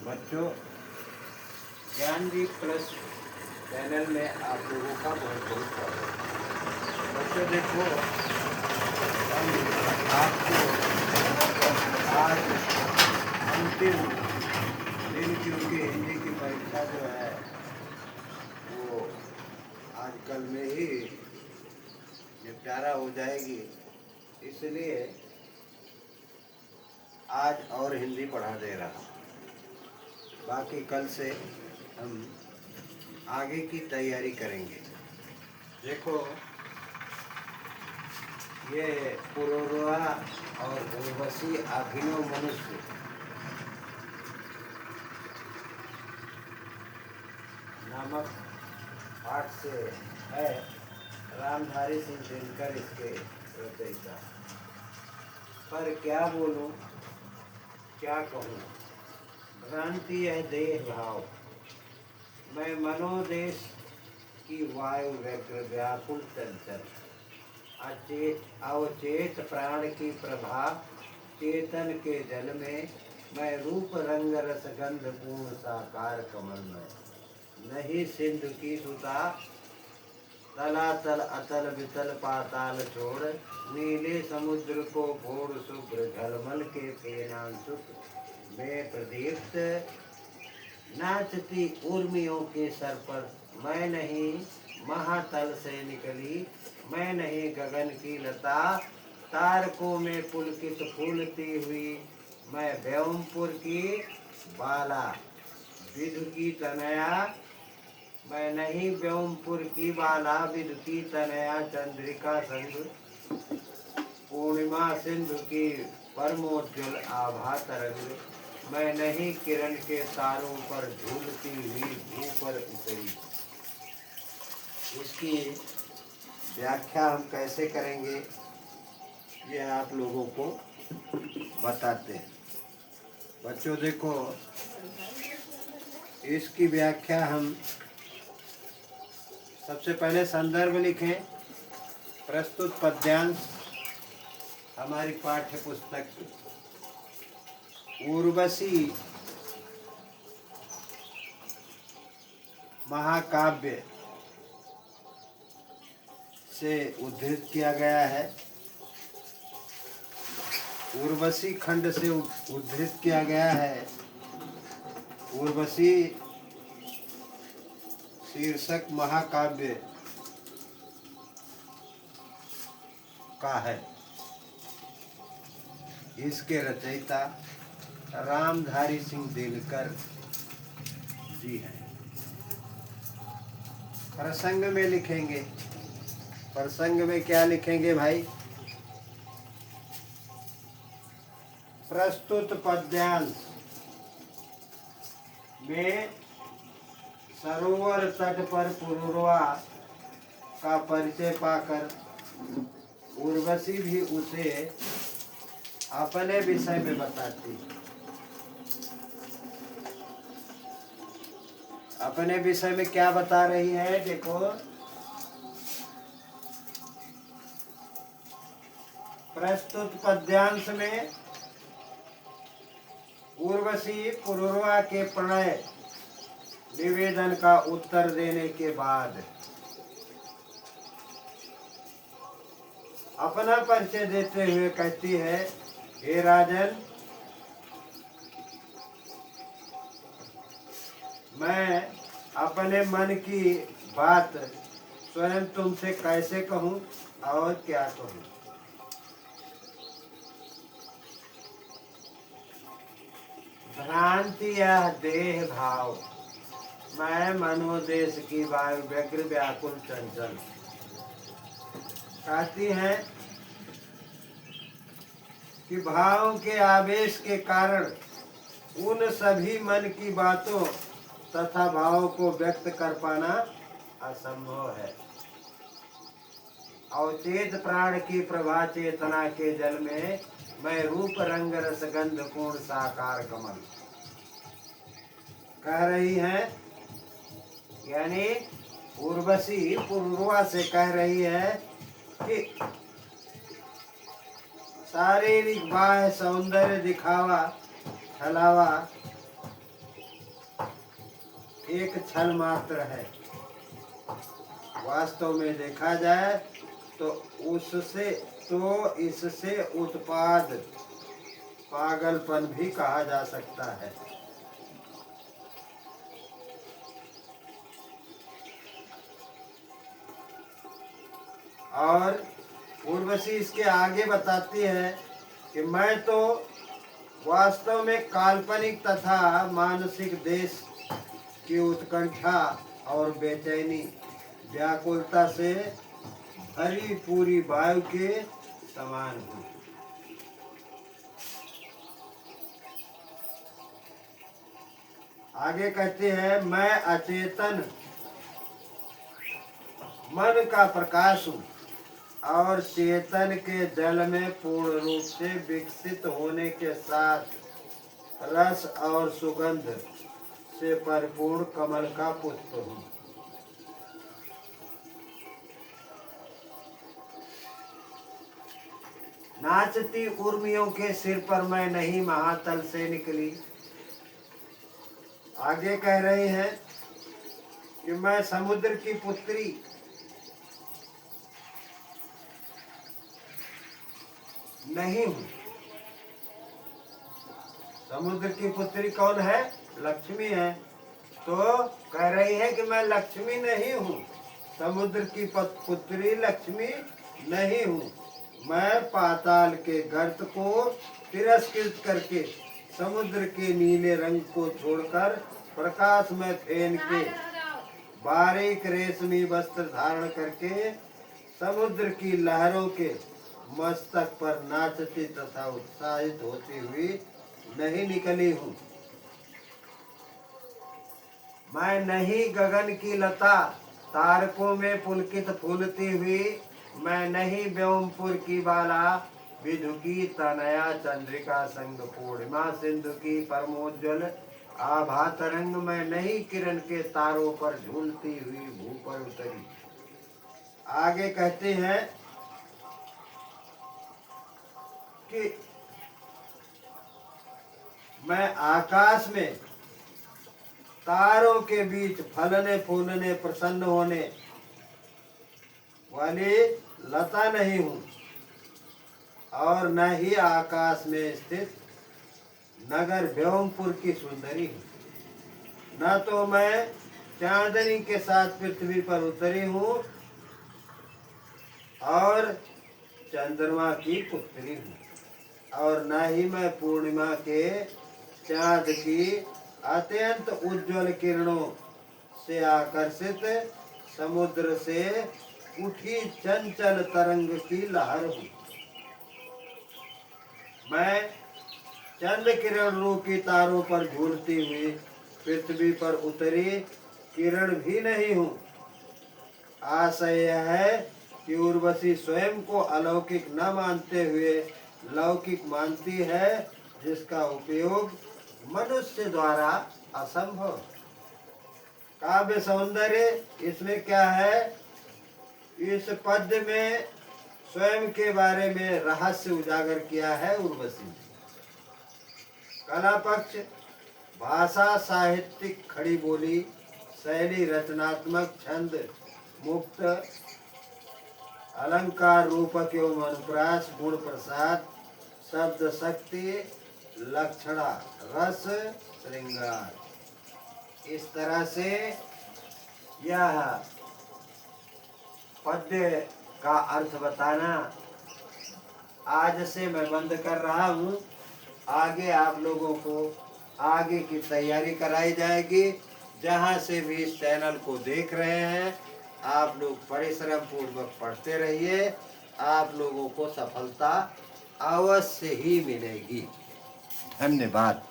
बच्चों, Gyandeep plus channel में आप लोगों का बहुत बहुत स्वागत है। बच्चों देखो, हम आपको आज अंतिम दिन क्योंकि हिंदी की परीक्षा जो है वो आज कल में ही निपटारा हो जाएगी, इसलिए आज और हिंदी पढ़ा दे रहा हूँ। बाकी कल से हम आगे की तैयारी करेंगे। देखो, ये पुरोरवा और उर्वशी अभिनव मनुष्य नामक पाठ से है। रामधारी सिंह दिनकर इसके रचयिता। पर क्या बोलूं, क्या कहूँ, भ्रांति है देह भाव। मैं मनोदेश की वायु व्यग्र व्याकुल चंचल, अवचेत प्राण की प्रभा चेतन के जल में। मैं रूप रंग रस गंध पूर्ण साकार कमल में। नहीं सिंधु की सुता तलातल अतल वितल पाताल छोड़। नीले समुद्र को घोर शुभ्र झलमल के फेनांसुक में प्रदीप्त नाचती उर्मियों के सर पर। मैं नहीं महातल से निकली, मैं नहीं गगन की लता। तारकों में पुलकित फूलती हुई मैं ब्योमपुर की बाला। विधु की तनया, मैं नहीं ब्योमपुर की बाला। विधु की तनया चंद्रिका संग पूर्णिमा सिंधु की परमोज्वल आभा तरंग। मैं नहीं किरण के तारों पर झूलती हुई भू पर उतरी। इसकी व्याख्या हम कैसे करेंगे ये आप लोगों को बताते हैं। बच्चों देखो, इसकी व्याख्या हम सबसे पहले संदर्भ लिखें। प्रस्तुत पद्यांश हमारी पाठ्य पुस्तक की। उर्वशी महाकाव्य से उद्धृत किया गया है। उर्वशी खंड से उद्धृत किया गया है। उर्वशी शीर्षक महाकाव्य का है। इसके रचयिता रामधारी सिंह दिनकर जी हैं। प्रसंग में लिखेंगे। प्रसंग में क्या लिखेंगे भाई? प्रस्तुत पद्यांश में सरोवर तट पर पुरुरवा का परिचय पाकर उर्वशी भी उसे अपने विषय में बताती। अपने विषय में क्या बता रही है? देखो, प्रस्तुत पद्यांश में उर्वशी पुरुरवा के प्रणय निवेदन का उत्तर देने के बाद अपना परिचय देते हुए कहती है, हे राजन, मैं अपने मन की बात स्वयं तुमसे कैसे कहूं और क्या कहूं। भ्रांति या देह भाव, मैं मनोदेश की वायु व्यग्र व्याकुल चंचल। कहती है कि भाव के आवेश के कारण उन सभी मन की बातों तथा भाव को व्यक्त कर पाना असंभव है। अवचेत प्राण की प्रभा चेतना के जल में मैं रूप रंग रस गंध पूर्ण साकार कमल। कह रही है, यानी उर्वशी पुरुरवा से कह रही है कि शारीरिक बाह्य सौंदर्य दिखावा छलावा एक छल मात्र है। वास्तव में देखा जाए तो इससे उत्पाद पागलपन भी कहा जा सकता है। और उर्वशी इसके आगे बताती है कि मैं तो वास्तव में काल्पनिक तथा मानसिक देश की उत्कंठा और बेचैनी व्याकुलता से भरी पूरी वायु के समान हूँ। आगे कहते हैं मैं अचेतन मन का प्रकाश हूँ और चेतन के जल में पूर्ण रूप से विकसित होने के साथ रस और सुगंध से परिपूर्ण कमल का पुष्प हूँ। नाचती उर्मियों के सिर पर मैं नहीं महातल से निकली। आगे कह रहे हैं कि मैं समुद्र की पुत्री नहीं हूँ। समुद्र की पुत्री कौन है? लक्ष्मी है। तो कह रही है कि मैं लक्ष्मी नहीं हूँ, समुद्र की पुत्री लक्ष्मी नहीं हूँ। मैं पाताल के गर्त को तिरस्कृत करके समुद्र के नीले रंग को छोड़कर प्रकाश में फेन के बारीक रेशमी वस्त्र धारण करके समुद्र की लहरों के मस्तक पर नाचती तथा उत्साहित होती हुई नहीं निकली हूँ। मैं नहीं गगन की लता तारकों में पुलकित फूलती हुई, मैं नहीं व्योमपुर की बाला विधु की तनया चंद्रिका संग पूर्णिमा सिंधु की परमोज्वल आभा तरंग, मैं नहीं किरण के तारों पर झूलती हुई भू पर उतरी। आगे कहते हैं कि मैं आकाश में तारों के बीच फलने फूलने प्रसन्न होने वाली लता नहीं हूँ और न ही आकाश में स्थित नगर व्योमपुर की सुंदरी हूँ। न तो मैं चांदनी के साथ पृथ्वी पर उतरी हूँ और चंद्रमा की पुत्री हूँ और न ही मैं पूर्णिमा के चांद की अत्यंत उज्जवल किरणों से आकर्षित समुद्र से उठी चंचल तरंग की लहर हूँ। मैं चंद किरण रूपी तारों पर झूलती हुई पृथ्वी पर उतरी किरण भी नहीं हूँ। आशय यह है कि उर्वशी स्वयं को अलौकिक न मानते हुए लौकिक मानती है, जिसका उपयोग मनुष्य द्वारा असंभव। काव्य सौंदर्य इसमें क्या है? इस पद्य में स्वयं के बारे में रहस्य उजागर किया है उर्वशी। कला पक्ष भाषा साहित्यिक खड़ी बोली शैली रचनात्मक छंद मुक्त अलंकार रूपक एवं अनुप्रास गुण प्रसाद शब्द शक्ति लक्षणा रस श्रृंगार, इस तरह से यह पद्य का अर्थ बताना आज से मैं बंद कर रहा हूँ। आगे आप लोगों को आगे की तैयारी कराई जाएगी। जहाँ से भी इस चैनल को देख रहे हैं, आप लोग परिश्रम पूर्वक पढ़ते रहिए, आप लोगों को सफलता अवश्य ही मिलेगी। धन्यवाद।